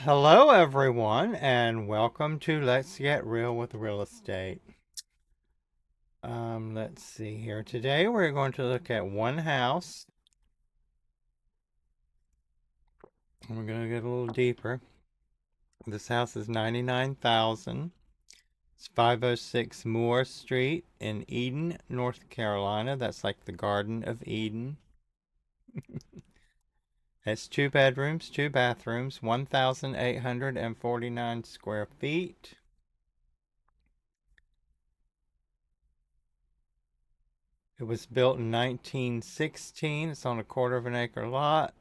Hello, everyone, and welcome to Let's Get Real with Real Estate. Let's see here. Today we're going to look at one house. We're going to get a little deeper. This house is 99,000. It's 506 Moore Street in Eden, North Carolina. That's like the Garden of Eden. It's 2 bedrooms, 2 bathrooms, 1,849 square feet. It was built in 1916. It's on a quarter of an acre lot.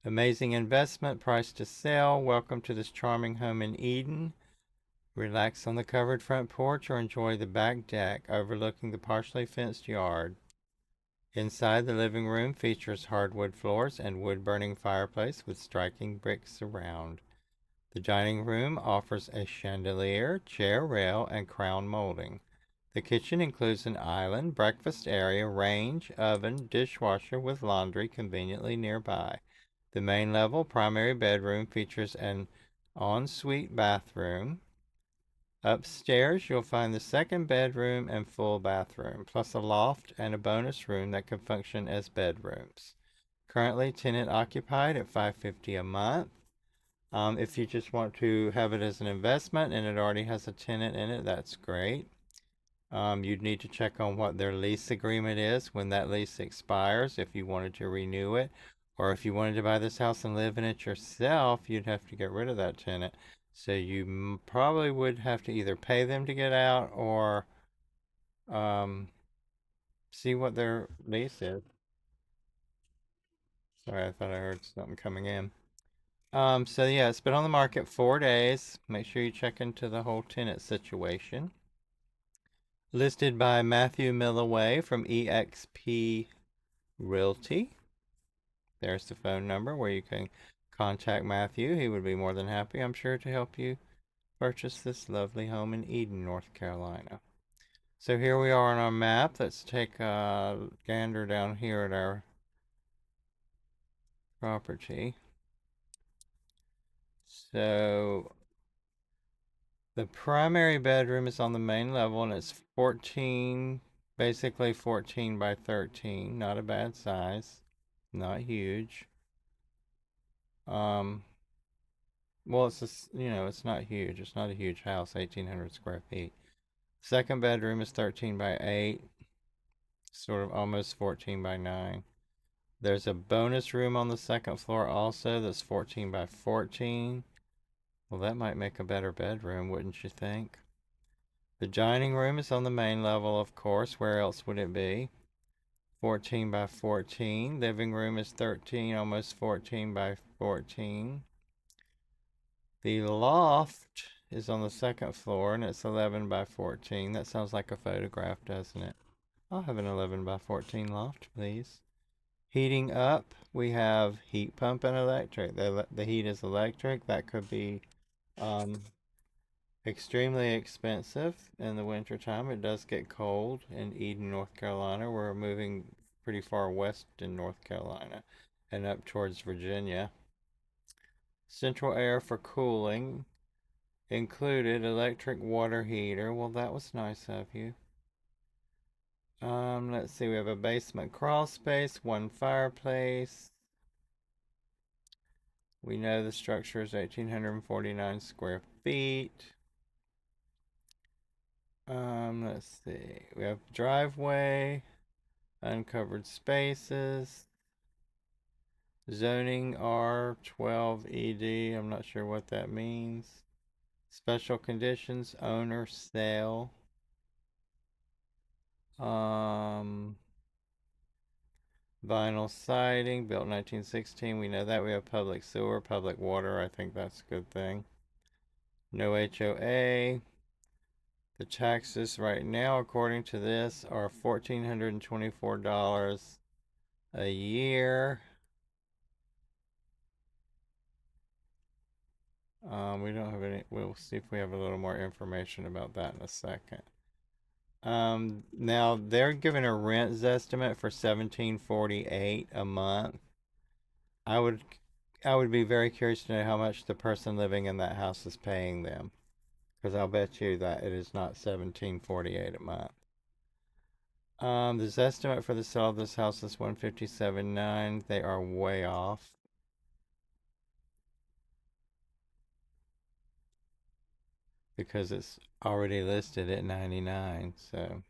Amazing investment, price to sell. Welcome to this charming home in Eden. Relax on the covered front porch or enjoy the back deck overlooking the partially fenced yard. Inside, the living room features hardwood floors and wood-burning fireplace with striking brick surround. The dining room offers a chandelier, chair rail, and crown molding. The kitchen includes an island, breakfast area, range, oven, dishwasher with laundry conveniently nearby. The main level primary bedroom features an ensuite bathroom. Upstairs, you'll find the second bedroom and full bathroom, plus a loft and a bonus room that could function as bedrooms. Currently tenant occupied at $550 a month. If you just want to have it as an investment and it already has a tenant in it, that's great. You'd need to check on what their lease agreement is when that lease expires if you wanted to renew it. Or if you wanted to buy this house and live in it yourself, you'd have to get rid of that tenant. So you probably would have to either pay them to get out or um, see what their lease is. Sorry, I thought I heard something coming in. So yeah, it's been on the market 4 days. Make sure you check into the whole tenant situation. Listed by Matthew Millaway from EXP Realty. There's the phone number where you can contact Matthew. He would be more than happy, I'm sure, to help you purchase this lovely home in Eden, North Carolina. So here we are on our map. Let's take a gander down here at our property. So the primary bedroom is on the main level and it's 14, basically 14 by 13. Not a bad size, not huge. Um, well, it's not huge. It's not a huge house, 1,800 square feet. Second bedroom is 13 by 8, sort of almost 14 by 9. There's a bonus room on the second floor also that's 14 by 14. Well, that might make a better bedroom, wouldn't you think? The dining room is on the main level, of course. Where else would it be? 14 by 14. Living room is 13, almost 14 by 14. The loft is on the second floor and it's 11 by 14. That sounds like a photograph, doesn't it? I'll have an 11 by 14 loft, please. Heating up, we have heat pump and electric. The heat is electric. That could be um, extremely expensive in the wintertime. It does get cold in Eden, North Carolina. We're moving pretty far west in North Carolina and up towards Virginia. Central air for cooling included electric water heater. Well, that was nice of you. Let's see. We have a basement crawl space, one fireplace. We know the structure is 1,849 square feet. Let's see. We have driveway, uncovered spaces, zoning R12ED. I'm not sure what that means. Special conditions, owner, sale. Um, Vinyl siding, built 1916. We know that. We have public sewer, public water. I think that's a good thing. No HOA. The taxes right now, according to this, are $1,424 a year. We don't have any. We'll see if we have a little more information about that in a second. Now they're giving a rent estimate for 1748 a month. I would I would be very curious to know how much the person living in that house is paying them, because I'll bet you that it is not 1748 a month. This estimate for the sale of this house is 157.9. They are way off because it's already listed at 99. So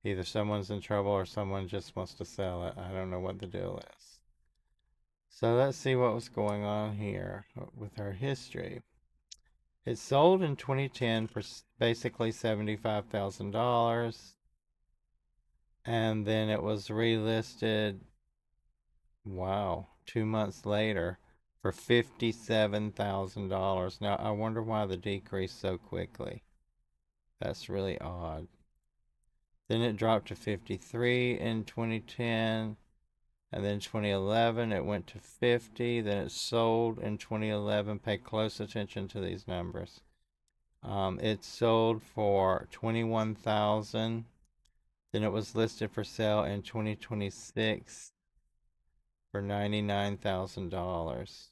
either someone's in trouble or someone just wants to sell it. I don't know what the deal is. So let's see what was going on here with our history. It sold in 2010 for basically $75,000. And then it was relisted, wow, 2 months later for $57,000. Now, I wonder why the decrease so quickly. That's really odd. Then it dropped to 53 in 2010. And then 2011, it went to 50. Then it sold in 2011. Pay close attention to these numbers. It sold for 21,000. Then it was listed for sale in 2026 for $99,000.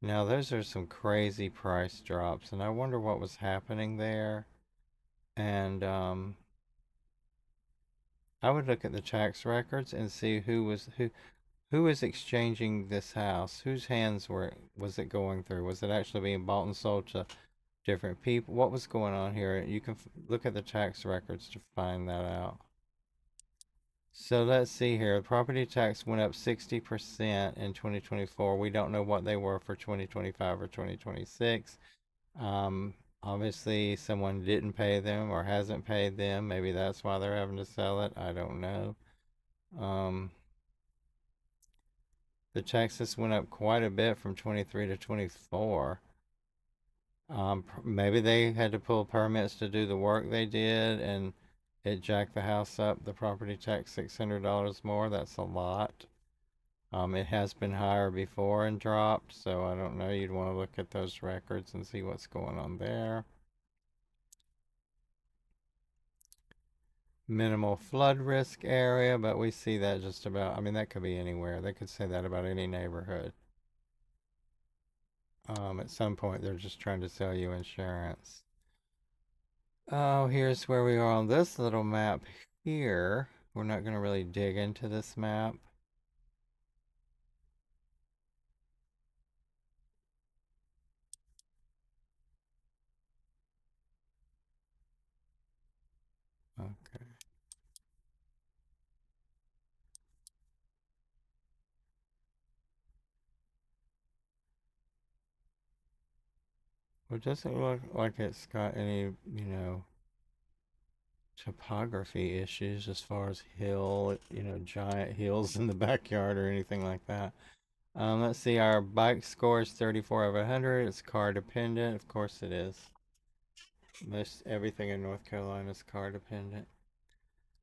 Now those are some crazy price drops, and I wonder what was happening there. And I would look at the tax records and see who was exchanging this house, whose hands was it going through? Was it actually being bought and sold to different people? What was going on here? You can look at the tax records to find that out. So let's see here. Property tax went up 60% in 2024. We don't know what they were for 2025 or 2026. Obviously, someone didn't pay them or hasn't paid them. Maybe that's why they're having to sell it. I don't know. Um, the taxes went up quite a bit from 23 to 24. Maybe they had to pull permits to do the work they did, and it jacked the house up. The property tax $600 more. That's a lot. It has been higher before and dropped, so I don't know. You'd want to look at those records and see what's going on there. Minimal flood risk area, but we see that just about, I mean, that could be anywhere. They could say that about any neighborhood. At some point, they're just trying to sell you insurance. Oh, here's where we are on this little map here. We're not going to really dig into this map. Okay. Well, it doesn't look like it's got any, topography issues as far as giant hills in the backyard or anything like that. Let's see, our bike score is 34 of 100. It's car dependent. Of course it is. Most everything in North Carolina is car dependent.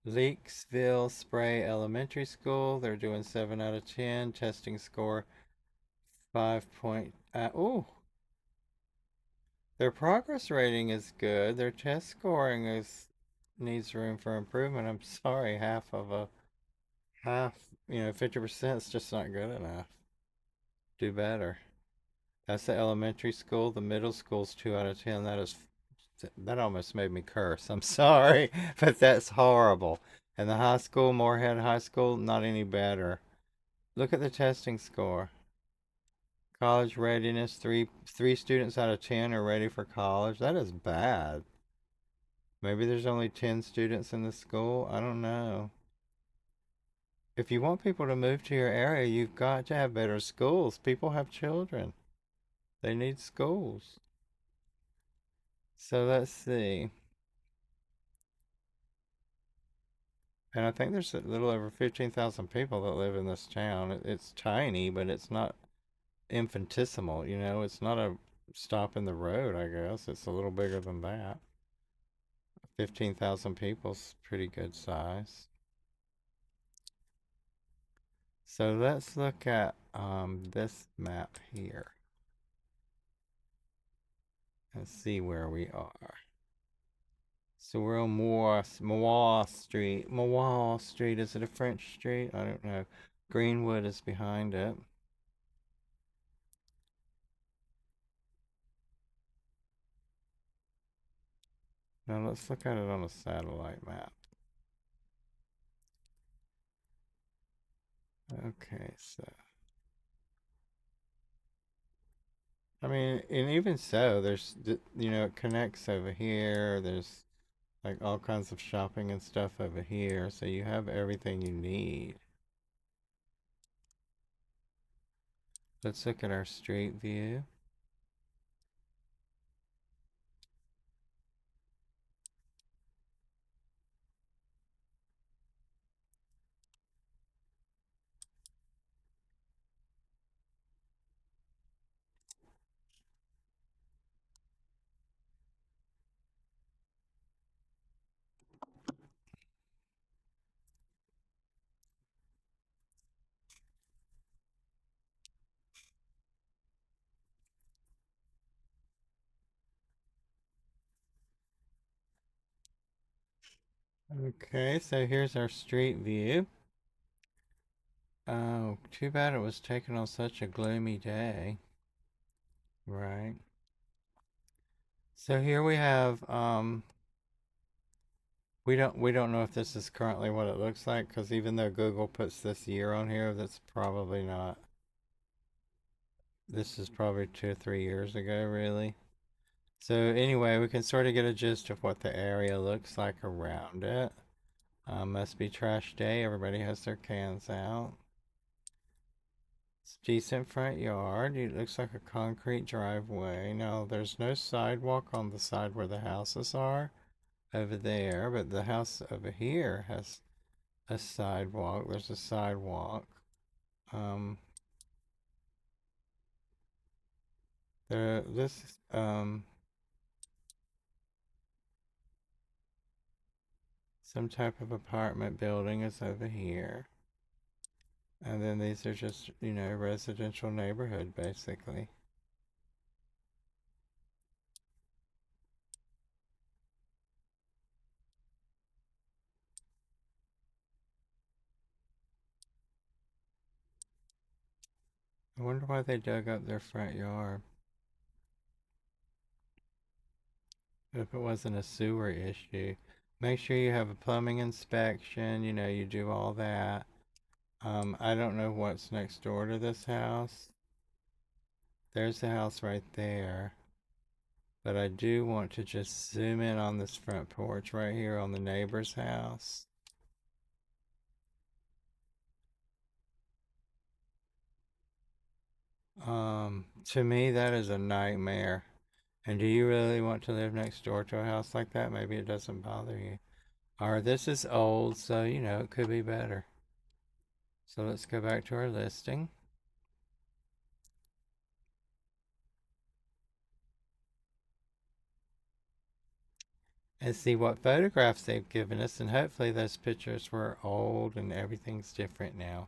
Leakesville Spray Elementary School. They're doing 7 out of 10. Testing score 5 point. Oh, their progress rating is good. Their test scoring is needs room for improvement. I'm sorry, half, 50% is just not good enough. Do better. That's the elementary school. The middle school's 2 out of 10. That almost made me curse. I'm sorry, but that's horrible. And the high school, Moorhead High School, not any better. Look at the testing score. College readiness, three students out of 10 are ready for college. That is bad. Maybe there's only 10 students in the school. I don't know. If you want people to move to your area, you've got to have better schools. People have children. They need schools. So let's see. And I think there's a little over 15,000 people that live in this town. It's tiny, but it's not infinitesimal, It's not a stop in the road, I guess. It's a little bigger than that. 15,000 people's pretty good size. So let's look at this map here and see where we are. So we're on Moore Street. Moore Street, is it a French street? I don't know. Greenwood is behind it. Now let's look at it on a satellite map. Okay, so I mean, and even so, there's it connects over here. There's like all kinds of shopping and stuff over here, so you have everything you need. Let's look at our street view. Okay, so here's our street view. Oh, too bad it was taken on such a gloomy day. Right. So here we have we don't know if this is currently what it looks like, because even though Google puts this year on here, that's probably not. This is probably 2 or 3 years ago, really. So anyway, we can sort of get a gist of what the area looks like around it. Must be trash day. Everybody has their cans out. It's a decent front yard. It looks like a concrete driveway. Now, there's no sidewalk on the side where the houses are over there, but the house over here has a sidewalk. There's a sidewalk. Um, this some type of apartment building is over here. And then these are just, residential neighborhood basically. I wonder why they dug up their front yard. If it wasn't a sewer issue. Make sure you have a plumbing inspection, you do all that. I don't know what's next door to this house. There's the house right there. But I do want to just zoom in on this front porch right here on the neighbor's house. To me, that is a nightmare. And do you really want to live next door to a house like that? Maybe it doesn't bother you. Or this is old, so it could be better. So let's go back to our listing and see what photographs they've given us. And hopefully those pictures were old and everything's different now.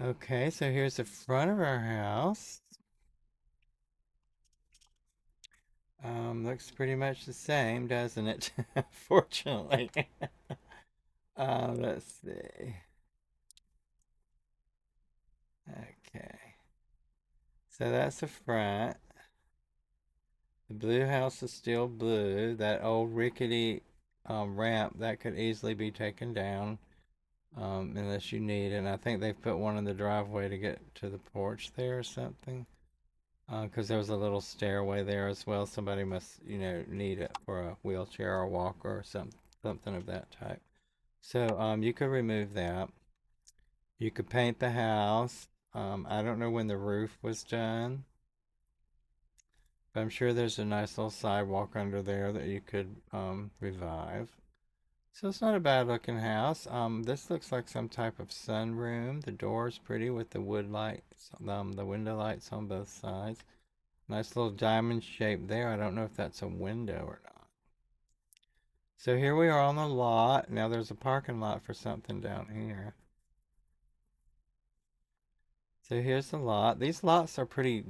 Okay, so here's the front of our house. Looks pretty much the same, doesn't it? Fortunately. Let's see. Okay. So that's the front. The blue house is still blue. That old rickety ramp, that could easily be taken down unless you need it. And I think they've put one in the driveway to get to the porch there or something. Because there was a little stairway there as well. Somebody must, need it for a wheelchair or walker or something of that type. So you could remove that. You could paint the house. I don't know when the roof was done, but I'm sure there's a nice little sidewalk under there that you could revive. So it's not a bad looking house. This looks like some type of sunroom. The door is pretty with the wood lights, the window lights on both sides. Nice little diamond shape there. I don't know if that's a window or not. So here we are on the lot. Now there's a parking lot for something down here. So here's the lot. These lots are pretty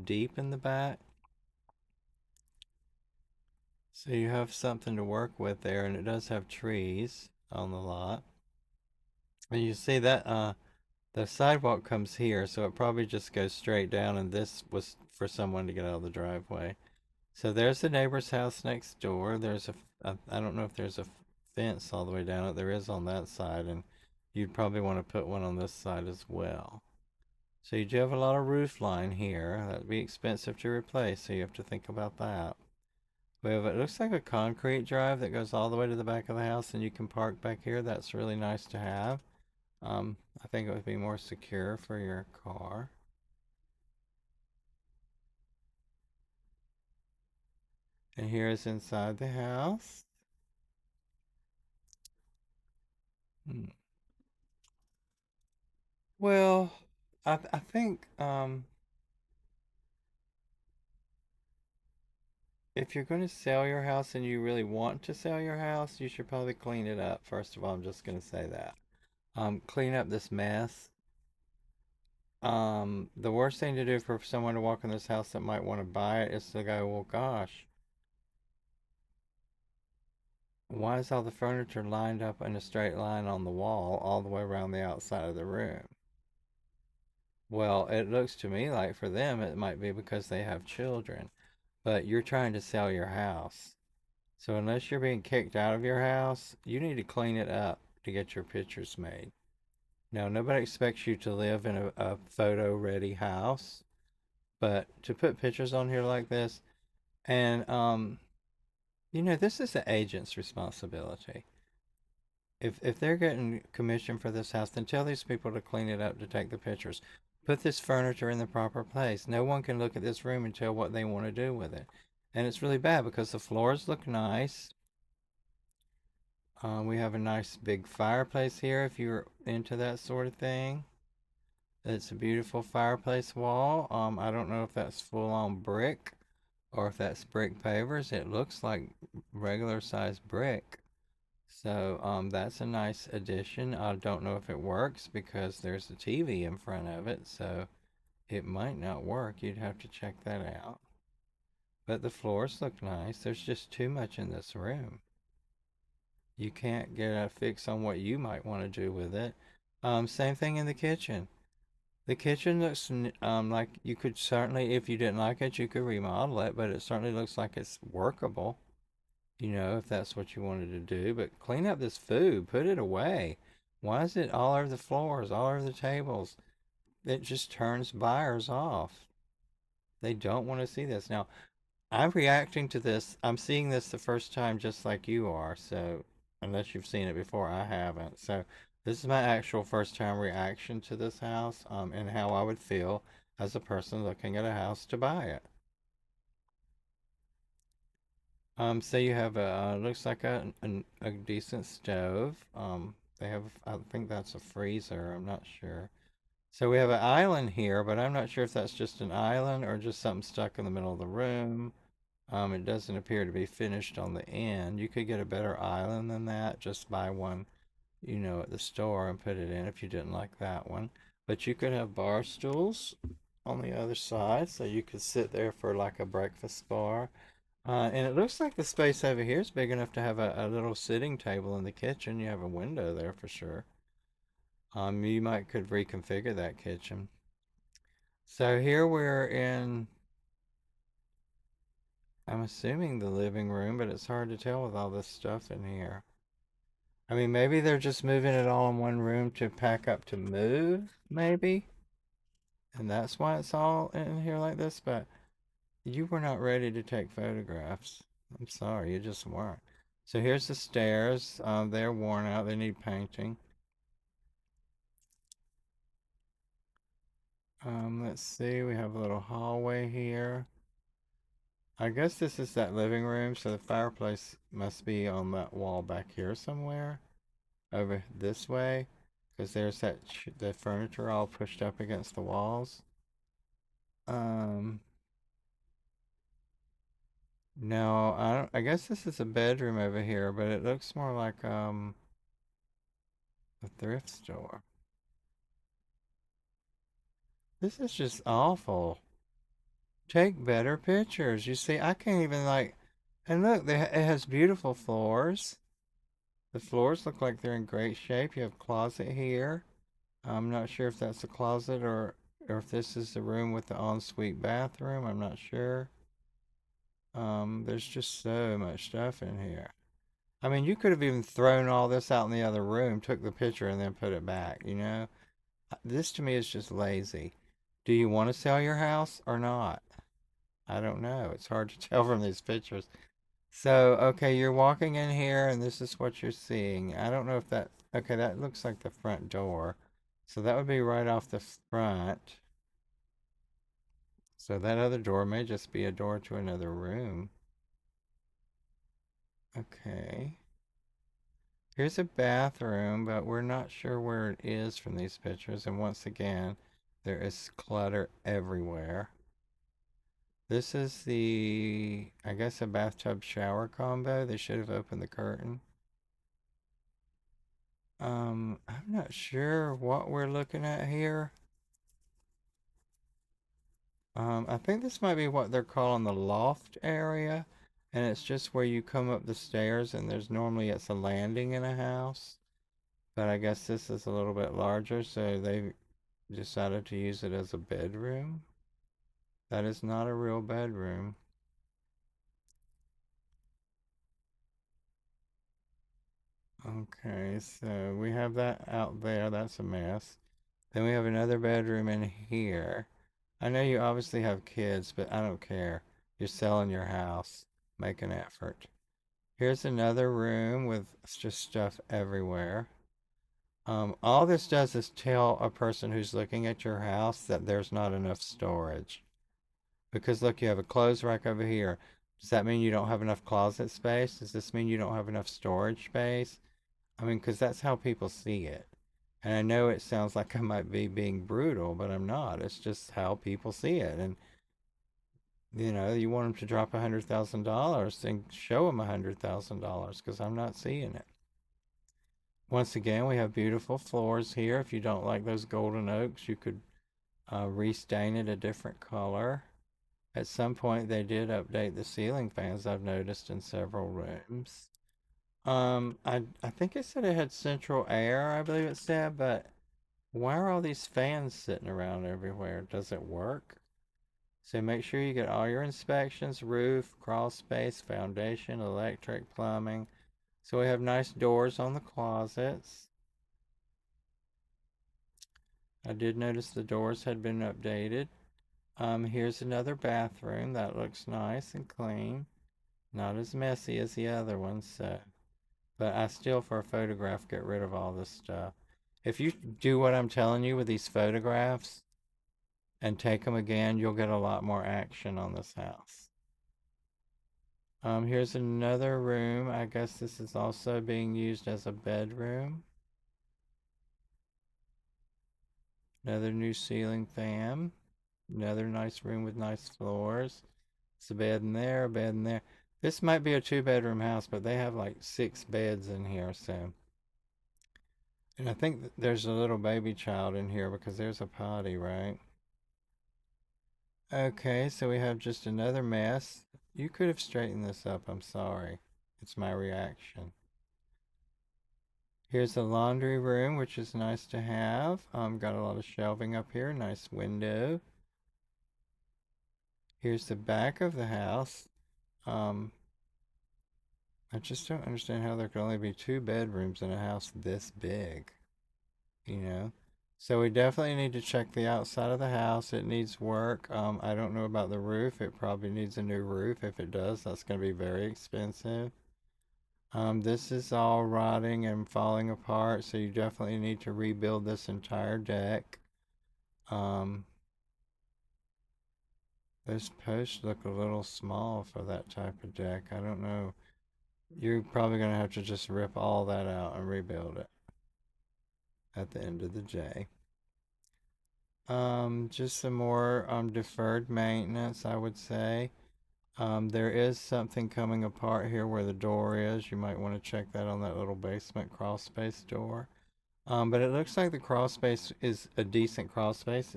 deep in the back. So you have something to work with there, and it does have trees on the lot. And you see that the sidewalk comes here, so it probably just goes straight down, and this was for someone to get out of the driveway. So there's the neighbor's house next door. There's I don't know if there's a fence all the way down it. There is on that side, and you'd probably want to put one on this side as well. So you do have a lot of roof line here. That'd be expensive to replace, so you have to think about that. We have, it looks like a concrete drive that goes all the way to the back of the house, and you can park back here. That's really nice to have. I think it would be more secure for your car. And here is inside the house. Hmm. Well, I think if you're going to sell your house and you really want to sell your house, you should probably clean it up. First of all, I'm just going to say that. Clean up this mess. The worst thing to do for someone to walk in this house that might want to buy it is to go, well, gosh, why is all the furniture lined up in a straight line on the wall all the way around the outside of the room? Well, it looks to me like for them it might be because they have children, but you're trying to sell your house. So unless you're being kicked out of your house, you need to clean it up to get your pictures made. Now, nobody expects you to live in a photo ready house, but to put pictures on here like this, and this is the agent's responsibility. If they're getting commission for this house, then tell these people to clean it up to take the pictures. Put this furniture in the proper place. No one can look at this room and tell what they want to do with it. And it's really bad because the floors look nice. We have a nice big fireplace here if you're into that sort of thing. It's a beautiful fireplace wall. I don't know if that's full on brick or if that's brick pavers. It looks like regular sized brick. So that's a nice addition. I don't know if it works because there's a TV in front of it, so it might not work. You'd have to check that out. But the floors look nice. There's just too much in this room. You can't get a fix on what you might want to do with it. Same thing in the kitchen. The kitchen looks like you could certainly, if you didn't like it, you could remodel it, but it certainly looks like it's workable, if that's what you wanted to do. But clean up this food, put it away. Why is it all over the floors, all over the tables? It just turns buyers off. They don't want to see this. Now, I'm reacting to this. I'm seeing this the first time just like you are. So, unless you've seen it before, I haven't. So, this is my actual first time reaction to this house and how I would feel as a person looking at a house to buy it. So you have looks like a decent stove. They have, I think that's a freezer. I'm not sure. So we have an island here, but I'm not sure if that's just an island or just something stuck in the middle of the room. It doesn't appear to be finished on the end. You could get a better island than that. Just buy one, at the store and put it in if you didn't like that one. But you could have bar stools on the other side, so you could sit there for like a breakfast bar. And it looks like the space over here is big enough to have a little sitting table in the kitchen. You have a window there for sure. You might could reconfigure that kitchen. So here we're in, I'm assuming the living room, but it's hard to tell with all this stuff in here. I mean, maybe they're just moving it all in one room to pack up to move, maybe. And that's why it's all in here like this, but you were not ready to take photographs. I'm sorry, you just weren't. So here's the stairs. They're worn out. They need painting. Let's see. We have a little hallway here. I guess this is that living room, so the fireplace must be on that wall back here somewhere, over this way, because there's the furniture all pushed up against the walls. Um, no, I don't. I guess this is a bedroom over here, but it looks more like a thrift store. This is just awful. Take better pictures. You see, I can't even like. And look, it has beautiful floors. The floors look like they're in great shape. You have a closet here. I'm not sure if that's a closet or if this is the room with the ensuite bathroom. I'm not sure. There's just so much stuff in here. I mean, you could have even thrown all this out in the other room, took the picture, and then put it back, you know? This to me is just lazy. Do you want to sell your house or not? I don't know. It's hard to tell from these pictures. So, okay, you're walking in here and this is what you're seeing. I don't know if that, okay, that looks like the front door. So that would be right off the front. So that other door may just be a door to another room. Okay. Here's a bathroom, but we're not sure where it is from these pictures. And once again, there is clutter everywhere. This is the, I guess, a bathtub shower combo. They should have opened the curtain. I'm not sure what we're looking at here. I think this might be what they're calling the loft area, and it's just where you come up the stairs, and there's normally it's a landing in a house, but I guess this is a little bit larger, so they decided to use it as a bedroom. That is not a real bedroom. Okay, so we have that out there. That's a mess. Then we have another bedroom in here. I know you obviously have kids, but I don't care. You're selling your house. Make an effort. Here's another room with just stuff everywhere. All this does is tell a person who's looking at your house that there's not enough storage. Because look, you have a clothes rack over here. Does that mean you don't have enough closet space? Does this mean you don't have enough storage space? I mean, because that's how people see it. And I know it sounds like I might be being brutal, but I'm not. It's just how people see it. And, you know, you want them to drop $100,000, then show them $100,000 because I'm not seeing it. Once again, we have beautiful floors here. If you don't like those golden oaks, you could restain it a different color. At some point, they did update the ceiling fans, I've noticed in several rooms. I think it said it had central air, I believe it said, but why are all these fans sitting around everywhere? Does it work? So make sure you get all your inspections, roof, crawl space, foundation, electric, plumbing. So we have nice doors on the closets. I did notice the doors had been updated. Here's another bathroom that looks nice and clean. Not as messy as the other ones, so. But I still, for a photograph, get rid of all this stuff. If you do what I'm telling you with these photographs and take them again, you'll get a lot more action on this house. Here's another room. I guess this is also being used as a bedroom. Another new ceiling fan. Another nice room with nice floors. It's a bed in there, a bed in there. This might be a two-bedroom house, but they have like 6 beds in here, so. And I think there's a little baby child in here because there's a potty, right? Okay, so we have just another mess. You could have straightened this up. I'm sorry. It's my reaction. Here's the laundry room, which is nice to have. Got a lot of shelving up here. Nice window. Here's the back of the house. Um, I just don't understand how there could only be 2 bedrooms in a house this big, you know? So we definitely need to check the outside of the house. It needs work. I don't know about the roof. It probably needs a new roof. If it does, that's going to be very expensive. This is all rotting and falling apart, so you definitely need to rebuild this entire deck. Um, those posts look a little small for that type of deck. I don't know. You're probably going to have to just rip all that out and rebuild it at the end of the day. Just some more deferred maintenance, I would say. There is something coming apart here where the door is. You might want to check that on that little basement crawl space door. But it looks like the crawl space is a decent crawl space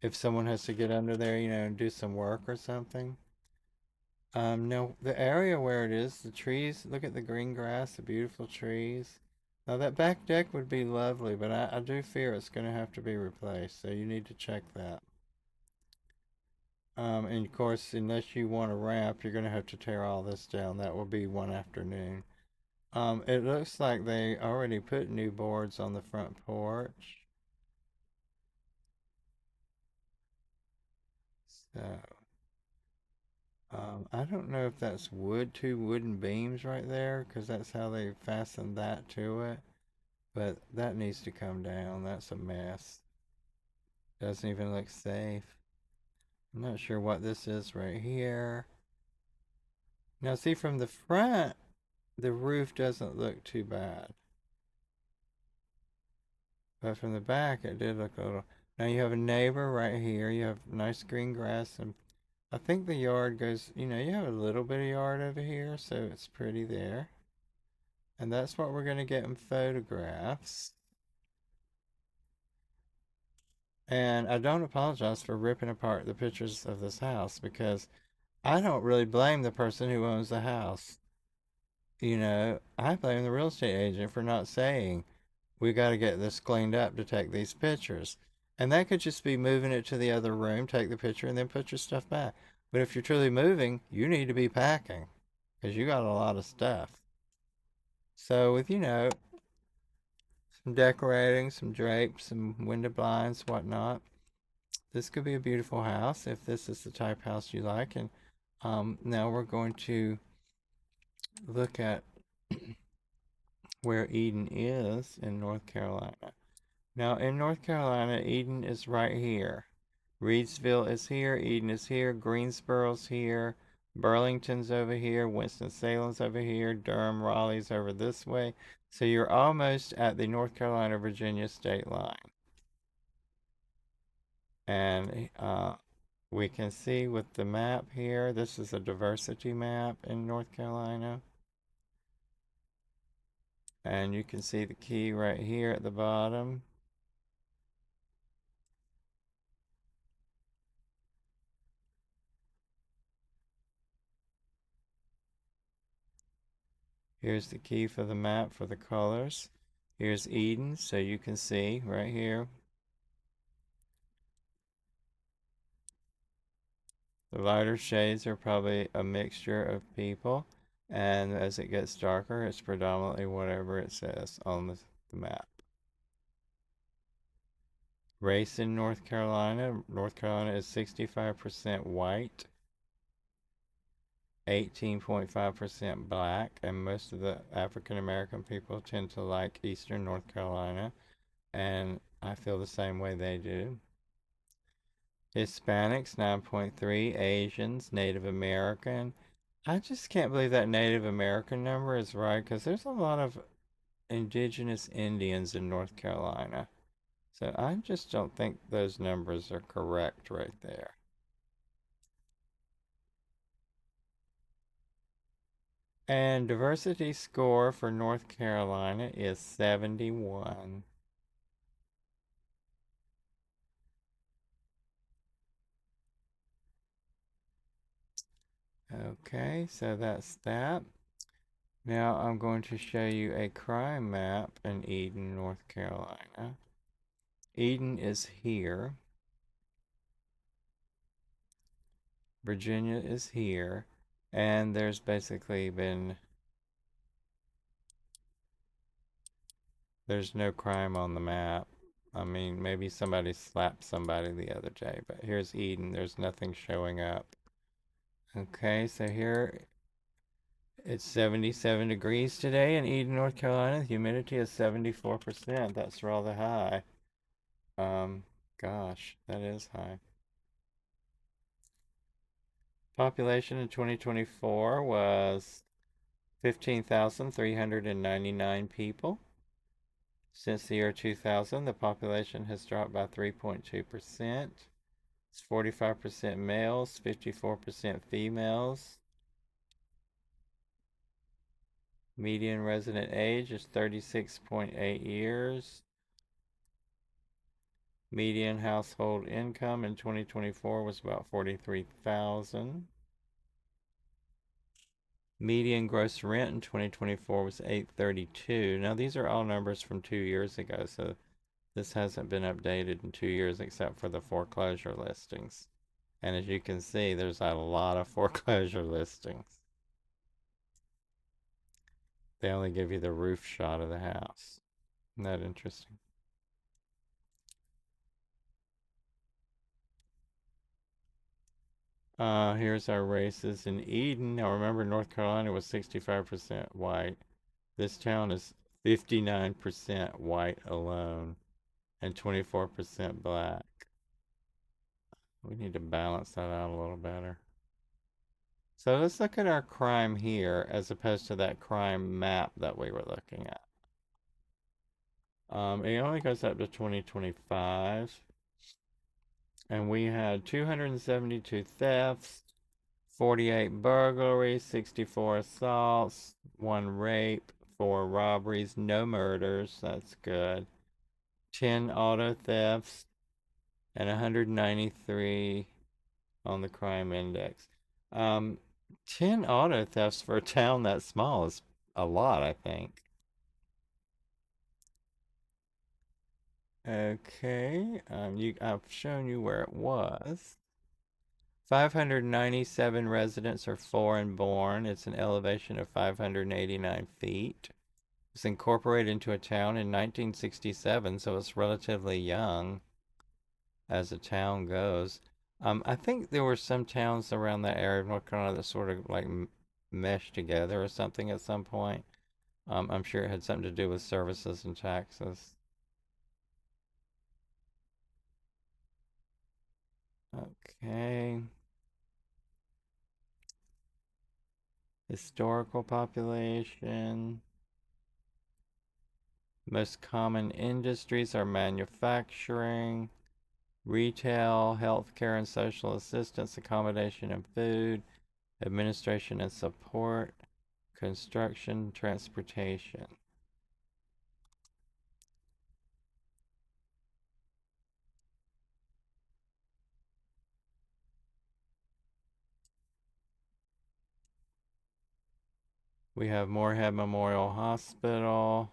if someone has to get under there, you know, and do some work or something. No, the area where it is, the trees, look at the green grass, the beautiful trees. Now that back deck would be lovely, but I do fear it's going to have to be replaced, so you need to check that. And of course, unless you want a ramp, you're going to have to tear all this down. That will be one afternoon. It looks like they already put new boards on the front porch. So, I don't know if that's wood, two wooden beams right there, because that's how they fastened that to it. But that needs to come down. That's a mess. Doesn't even look safe. I'm not sure what this is right here. Now, see from the front, the roof doesn't look too bad. But from the back, it did look a little. Now you have a neighbor right here. You have nice green grass, and I think the yard goes. You have a little bit of yard over here, so it's pretty there. And that's what we're gonna get in photographs. And I don't apologize for ripping apart the pictures of this house because I don't really blame the person who owns the house. I blame the real estate agent for not saying, we got to get this cleaned up to take these pictures. And that could just be moving it to the other room, take the picture, and then put your stuff back. But if you're truly moving, you need to be packing because you got a lot of stuff. So, with, some decorating, some drapes, some window blinds, whatnot, this could be a beautiful house if this is the type house you like. And now we're going to look at where Eden is in North Carolina. Now, in North Carolina, Eden is right here. Reidsville is here, Eden is here, Greensboro's here, Burlington's over here, Winston-Salem's over here, Durham, Raleigh's over this way. So you're almost at the North Carolina-Virginia state line. And we can see with the map here, this is a diversity map in North Carolina. And you can see the key right here at the bottom. Here's the key for the map for the colors. Here's Eden, so you can see right here. The lighter shades are probably a mixture of people, and as it gets darker, it's predominantly whatever it says on the map. Race in North Carolina. North Carolina is 65% white, 18.5% black, and most of the African American people tend to like Eastern North Carolina, and I feel the same way they do. Hispanics 9.3, Asians, Native American. I just can't believe that Native American number is right because there's a lot of indigenous Indians in North Carolina. So I just don't think those numbers are correct right there. And diversity score for North Carolina is 71. Okay, so that's that. Now I'm going to show you a crime map in Eden, North Carolina. Eden is here. Virginia is here. And there's basically there's no crime on the map. I mean, maybe somebody slapped somebody the other day, but here's Eden. There's nothing showing up. Okay, so here it's 77 degrees today in Eden, North Carolina. The humidity is 74%. That's rather high. Um, Gosh, that is high. Population in 2024 was 15,399 people. Since the year 2000, the population has dropped by 3.2%. It's 45% males, 54% females. Median resident age is 36.8 years. Median household income in 2024 was about 43,000. Median gross rent in 2024 was 832. Now these are all numbers from 2 years ago, so this hasn't been updated in 2 years except for the foreclosure listings. And as you can see, there's a lot of foreclosure listings. They only give you the roof shot of the house. Isn't that interesting? Here's our races in Eden. Now remember, North Carolina was 65% white. This town is 59% white alone and 24% black. We need to balance that out a little better. So let's look at our crime here as opposed to that crime map that we were looking at. It only goes up to 2025. And we had 272 thefts, 48 burglaries, 64 assaults, 1 rape, 4 robberies, no murders. That's good. 10 auto thefts, and 193 on the crime index. 10 auto thefts for a town that small is a lot, I think. Okay, I've shown you where it was. 597 residents are foreign born. It's an elevation of 589 feet. It's incorporated into a town in 1967, so it's relatively young as a town goes. I think there were some towns around that area of North Carolina that sort of like meshed together or something at some point. I'm sure it had something to do with services and taxes. Okay. Historical population. Most common industries are manufacturing, retail, healthcare and social assistance, accommodation and food, administration and support, construction, transportation. We have Moorhead Memorial Hospital,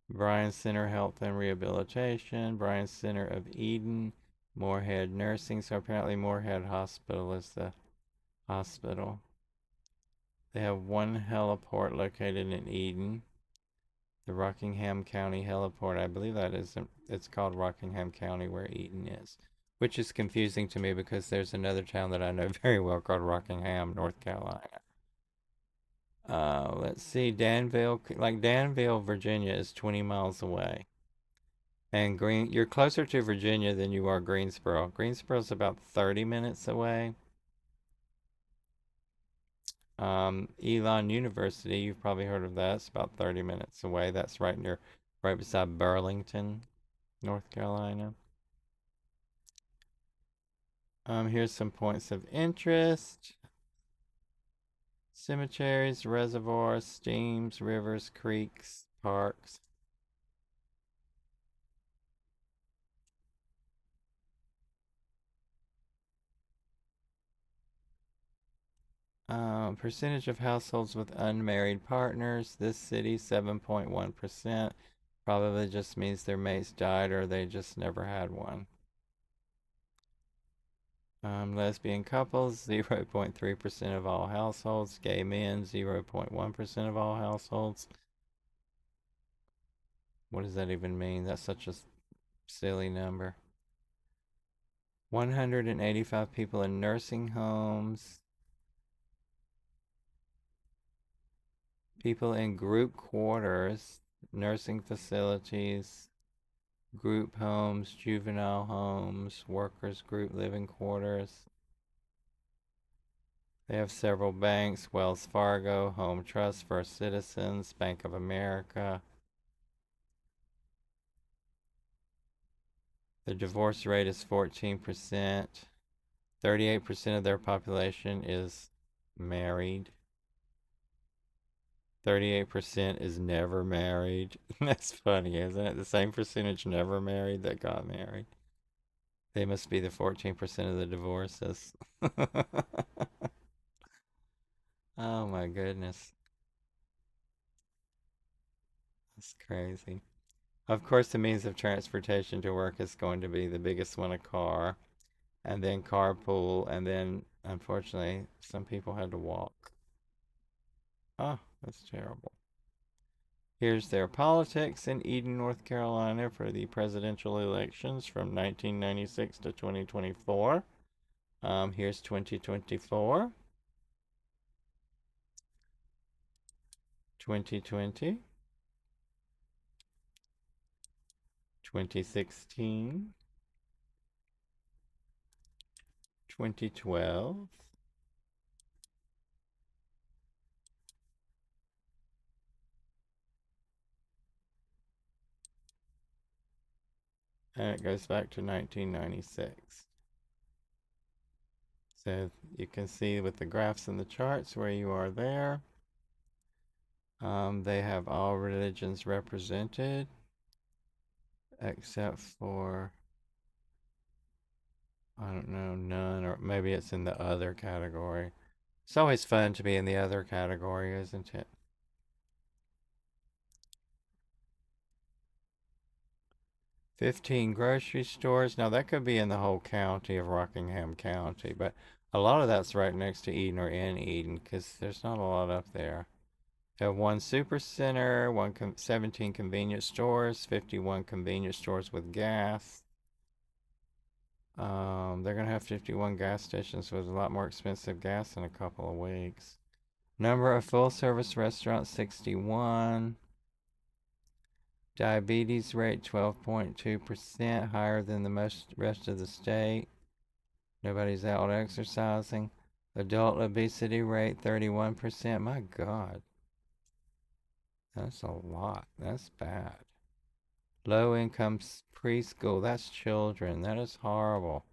Bryan Center Health and Rehabilitation, Bryan Center of Eden, Moorhead Nursing. So apparently Moorhead Hospital is the hospital. They have one heliport located in Eden, the Rockingham County heliport. I believe that is, it's called Rockingham County where Eden is, which is confusing to me because there's another town that I know very well called Rockingham, North Carolina. Let's see, Danville, Virginia is 20 miles away. And you're closer to Virginia than you are Greensboro. Greensboro's about 30 minutes away. Elon University, you've probably heard of that. It's about 30 minutes away. That's right beside Burlington, North Carolina. Here's some points of interest. Cemeteries, reservoirs, streams, rivers, creeks, parks. Percentage of households with unmarried partners. This city, 7.1%. Probably just means their mates died or they just never had one. Lesbian couples, 0.3% of all households. Gay men, 0.1% of all households. What does that even mean? That's such a silly number. 185 people in nursing homes. People in group quarters, nursing facilities, group homes, juvenile homes, workers' group living quarters. They have several banks: Wells Fargo, Home Trust, First Citizens, Bank of America. The divorce rate is 14%. 38% of their population is married. 38% is never married. That's funny, isn't it? The same percentage never married that got married. They must be the 14% of the divorces. Oh my goodness. That's crazy. Of course, the means of transportation to work is going to be the biggest one, a car, and then carpool, and then unfortunately, some people had to walk. Oh, that's terrible. Here's their politics in Eden, North Carolina for the presidential elections from 1996 to 2024. Here's 2024, 2020, 2016, 2012, and it goes back to 1996. So you can see with the graphs and the charts where you are there. They have all religions represented except for, I don't know, none, or maybe it's in the other category. It's always fun to be in the other category, isn't it? 15 grocery stores. Now, that could be in the whole county of Rockingham County, but a lot of that's right next to Eden or in Eden because there's not a lot up there. They have one super center, 17 convenience stores, 51 convenience stores with gas. They're going to have 51 gas stations with a lot more expensive gas in a couple of weeks. Number of full service restaurants 61. Diabetes rate 12.2%, higher than the most rest of the state. Nobody's out exercising. Adult obesity rate 31%. My God, that's a lot. That's bad. Low income preschool, that's children. That is horrible.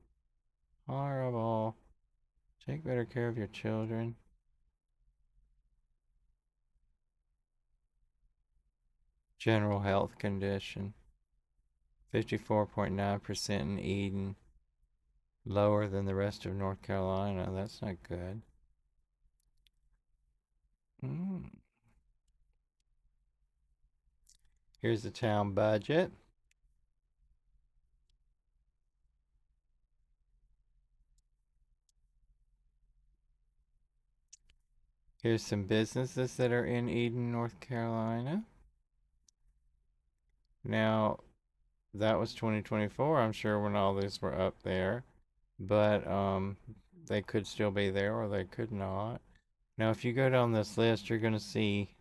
Horrible. Take better care of your children. General health condition 54.9% in Eden. Lower than the rest of North Carolina. That's not good. Mm. Here's the town budget. Here's some businesses that are in Eden, North Carolina. Now, that was 2024, I'm sure, when all these were up there. But they could still be there or they could not. Now, if you go down this list, you're going to see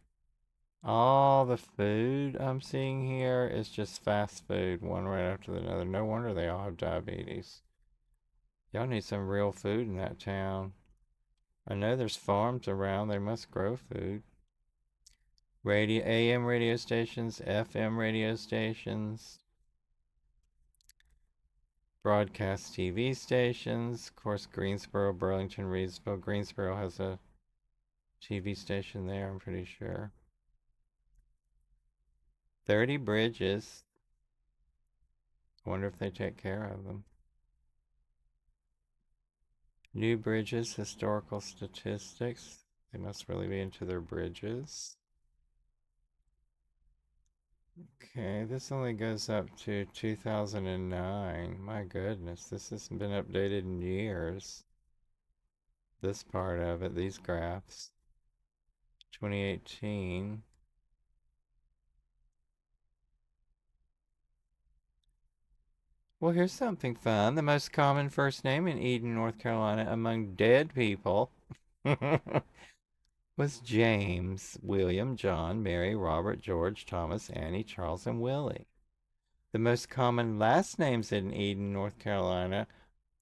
all the food I'm seeing here is just fast food, one right after the other. No wonder they all have diabetes. Y'all need some real food in that town. I know there's farms around. They must grow food. Radio, AM radio stations, FM radio stations, broadcast TV stations. Of course, Greensboro, Burlington, Reedsville. Greensboro has a TV station there, I'm pretty sure. 30 bridges. I wonder if they take care of them. New bridges, historical statistics. They must really be into their bridges. Okay, this only goes up to 2009. My goodness, this hasn't been updated in years. This part of it, these graphs. 2018. Well, here's something fun. The most common first name in Eden, North Carolina among dead people was James, William, John, Mary, Robert, George, Thomas, Annie, Charles, and Willie. The most common last names in Eden, North Carolina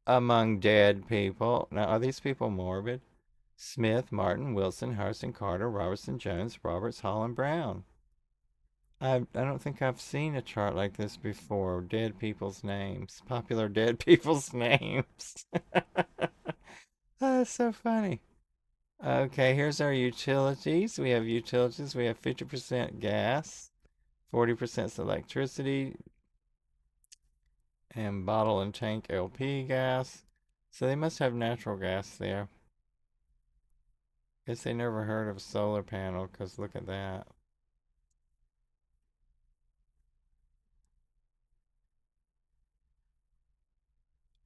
among dead people. Now, are these people morbid? Smith, Martin, Wilson, Harrison, Carter, Robertson, Jones, Roberts, Hall, and Brown. I don't think I've seen a chart like this before. Dead people's names. Popular dead people's names. That's so funny. Okay, here's our utilities. We have utilities. We have 50% gas, 40% electricity, and bottle and tank LP gas. So they must have natural gas there. Guess they never heard of solar panel, because look at that.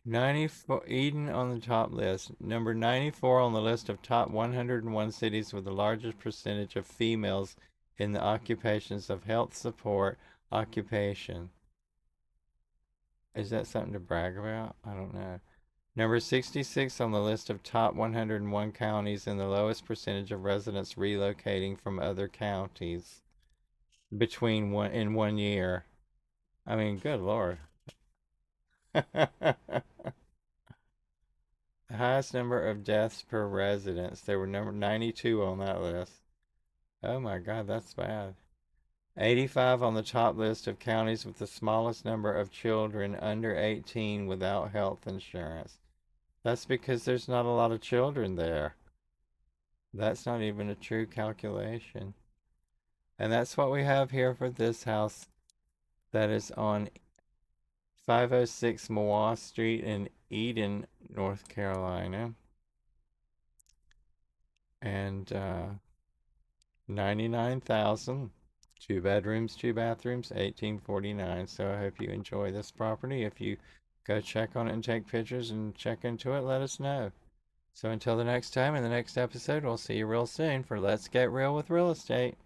94, Eden on the top list. Number 94 on the list of top 101 cities with the largest percentage of females in the occupations of health support occupation. Is that something to brag about? I don't know. Number 66 on the list of top 101 counties and the lowest percentage of residents relocating from other counties between one in 1 year. I mean, good lord. The highest number of deaths per residence. There were number 92 on that list. Oh my god, that's bad. 85 on the top list of counties with the smallest number of children under 18 without health insurance. That's because there's not a lot of children there. That's not even a true calculation. And that's what we have here for this house that is on 506 Mawaa Street in Eden, North Carolina. And 99,000. 2 bedrooms, 2 bathrooms, 1849. So I hope you enjoy this property. If you go check on it and take pictures and check into it, let us know. So until the next time in the next episode, we'll see you real soon for Let's Get Real with Real Estate.